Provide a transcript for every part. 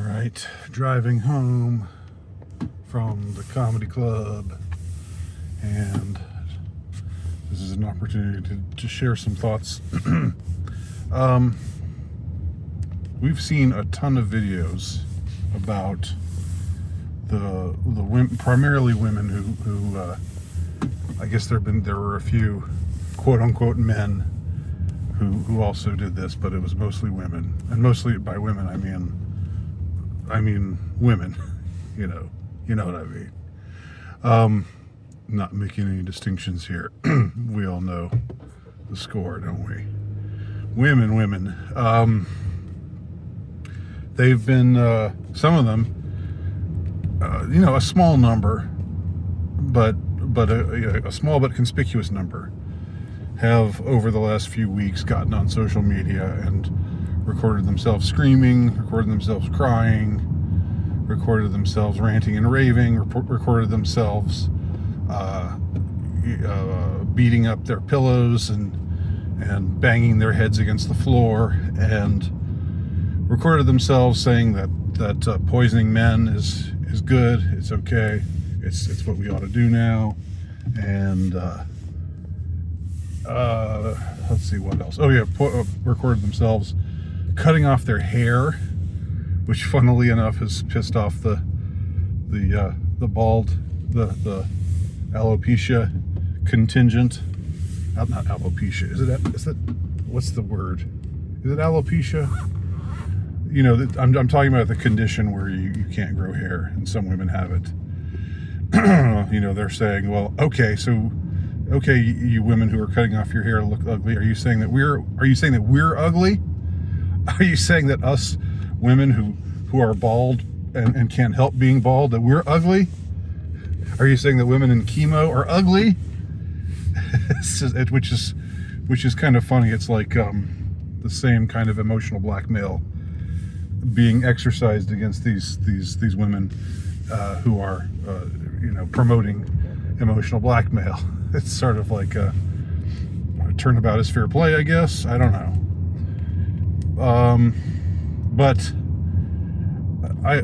right, driving home from the comedy club, and this is an opportunity to share some thoughts. We've seen a ton of videos about the women, primarily women who I guess there were a few quote unquote men who also did this, but it was mostly women, and mostly by women I mean women. you know what I mean. Not making any distinctions here. We all know the score, don't we? Women. They've been some of them, a small number, but a small but conspicuous number, have over the last few weeks gotten on social media and recorded themselves screaming, recorded themselves crying, recorded themselves ranting and raving, recorded themselves beating up their pillows and banging their heads against the floor, and recorded themselves saying that poisoning men is good, it's okay, it's what we ought to do now, and let's see what else. Recorded themselves cutting off their hair, which funnily enough has pissed off the bald, the alopecia contingent. Not alopecia. Is it what's the word? Is it alopecia? I'm talking about the condition where you can't grow hair, and some women have it. They're saying, well, okay, you women who are cutting off your hair look ugly. Are you saying that we're ugly? Are you saying that us women who are bald and can't help being bald, that we're ugly? Are you saying that women in chemo are ugly? Which is kind of funny. It's like the same kind of emotional blackmail being exercised against these women who are promoting emotional blackmail. It's sort of like a turnabout is fair play, I guess. I don't know. But I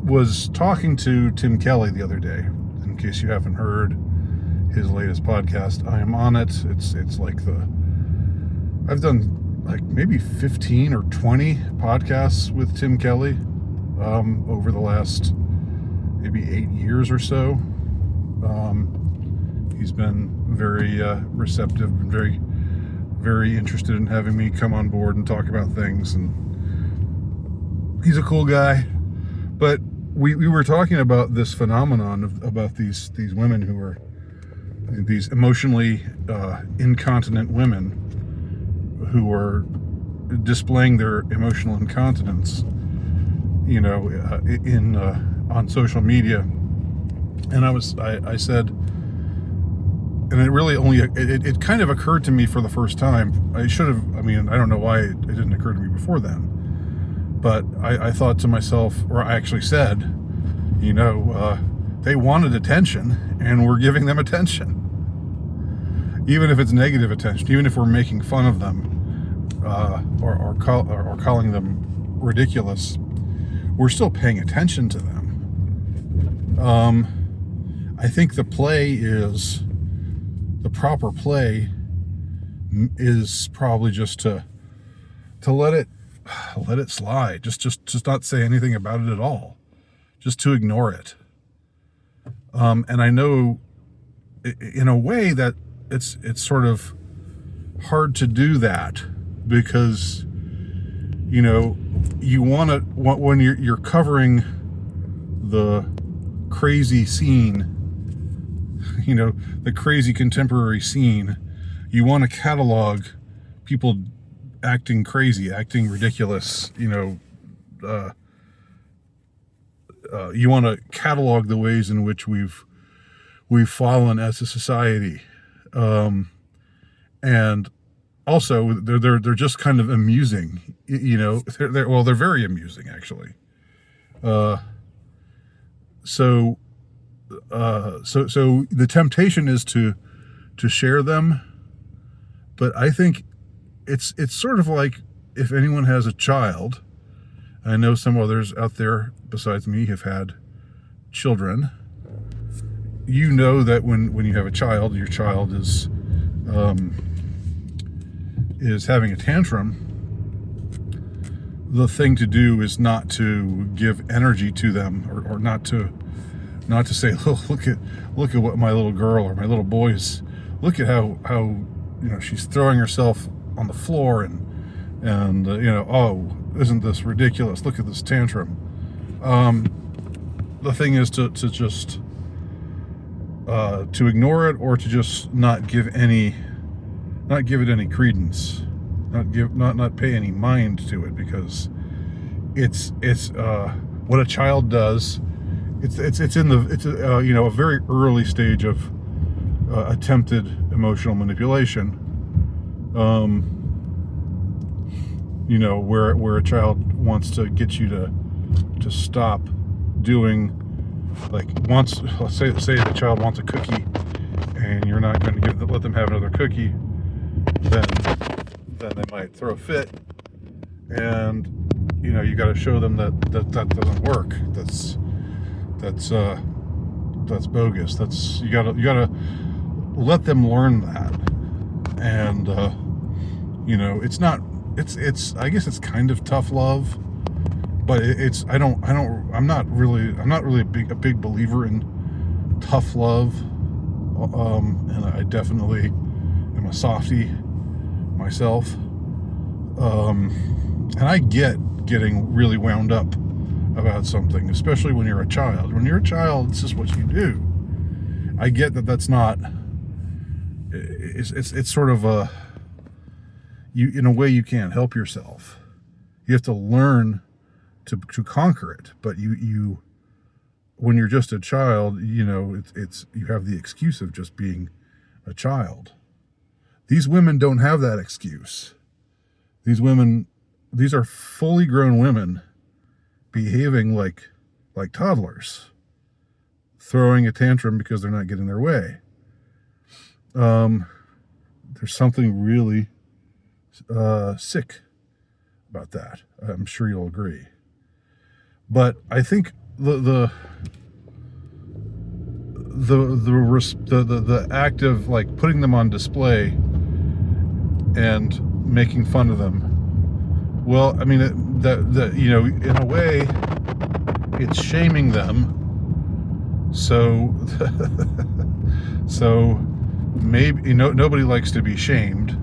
was talking to Tim Kelly the other day. In case you haven't heard his latest podcast, I am on it. It's like I've done like maybe 15 or 20 podcasts with Tim Kelly over the last maybe 8 years or so. He's been very receptive and very, very interested in having me come on board and talk about things, and he's a cool guy. But we were talking about this phenomenon about these women who are these emotionally incontinent women who are displaying their emotional incontinence, on social media. And I said, and it really it kind of occurred to me for the first time. I don't know why it didn't occur to me before then, but I thought to myself, or I actually said, they wanted attention, and we're giving them attention. Even if it's negative attention, even if we're making fun of them, or calling them ridiculous, we're still paying attention to them. I think the proper play is probably just to let it slide, just not say anything about it at all, just to ignore it. And I know in a way that it's sort of hard to do that, because you want to, when you're covering the crazy scene, the crazy contemporary scene, you want to catalog people acting crazy, acting ridiculous. You want to catalog the ways in which we've fallen as a society, and also they're just kind of amusing. They're very amusing, actually. So the temptation is to share them, but I think it's sort of like if anyone has a child I know some others out there besides me have had children. You know that when you have a child, your child is having a tantrum. The thing to do is not to give energy to them, or not to say, oh, look at what my little girl or my little boy is. Look at how she's throwing herself on the floor and oh, isn't this ridiculous? Look at this tantrum. The thing is to just to ignore it, or to just not give it any credence, not pay any mind to it, because it's what a child does. It's a very early stage of attempted emotional manipulation. Where a child wants to get you to stop doing, like, let's say the child wants a cookie, and you're not going to let them have another cookie, then they might throw a fit, and you got to show them that doesn't work. That's bogus. You gotta let them learn that, and I guess it's kind of tough love, but I'm not really a big believer in tough love, and I definitely am a softie myself, and I get getting really wound up about something, especially when you're a child. When you're a child, it's just what you do. I get that that's not. It's sort of in a way you can't help yourself. You have to learn to conquer it. But you when you're just a child, you have the excuse of just being a child. These women don't have that excuse. These are fully grown women behaving like toddlers, throwing a tantrum because they're not getting their way. There's something really sick about that. I'm sure you'll agree. But I think the act of, like, putting them on display and making fun of them, well, I mean, in a way, it's shaming them. So maybe nobody likes to be shamed.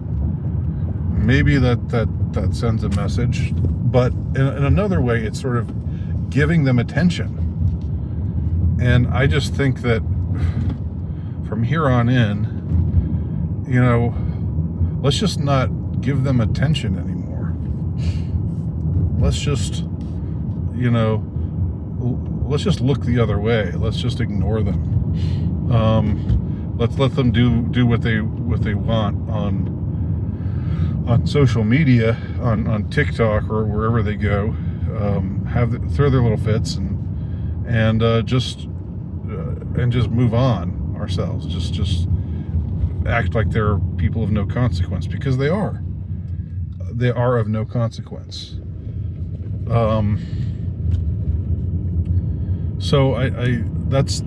Maybe that sends a message, but in another way, it's sort of giving them attention. And I just think that from here on in, let's just not give them attention anymore. Let's just, let's just look the other way. Let's just ignore them. Let's let them do what they want on social media, on TikTok or wherever they go. Throw their little fits and just move on ourselves. Just act like they're people of no consequence, because they are. They are of no consequence. So that's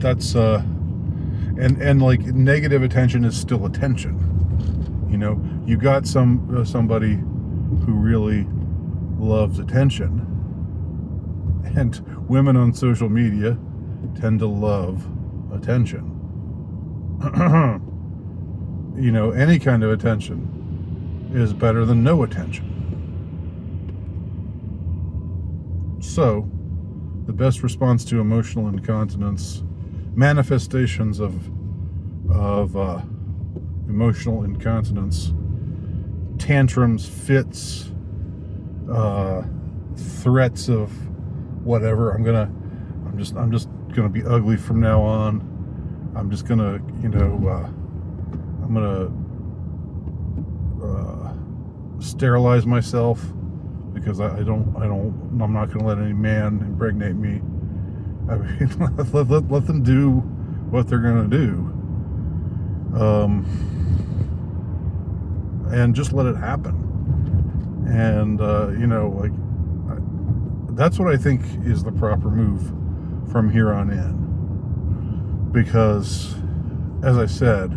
and like, negative attention is still attention. You got somebody who really loves attention, and women on social media tend to love attention. Any kind of attention is better than no attention. So, the best response to emotional incontinence, manifestations of emotional incontinence, tantrums, fits, threats of whatever. I'm just gonna be ugly from now on. I'm just gonna, I'm gonna sterilize myself, because I'm not gonna let any man impregnate me. I mean, let them do what they're gonna do, and just let it happen. And that's what I think is the proper move from here on in. Because, as I said,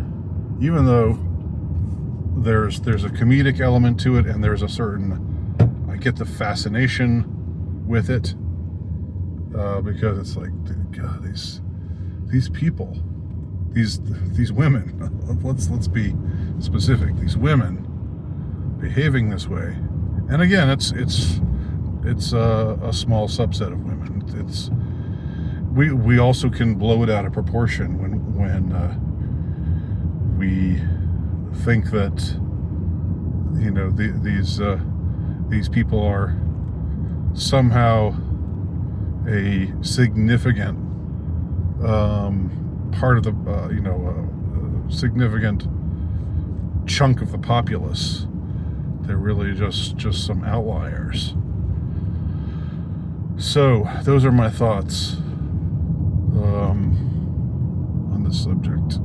even though there's a comedic element to it, and there's a certain, I get the fascination with it, because it's like, God, these people, these women, let's be specific, these women behaving this way. And again, it's a small subset of women. We also can blow it out of proportion when we think that, you know, these people are somehow a significant part of the significant chunk of the populace. They're really just some outliers. So those are my thoughts on this subject.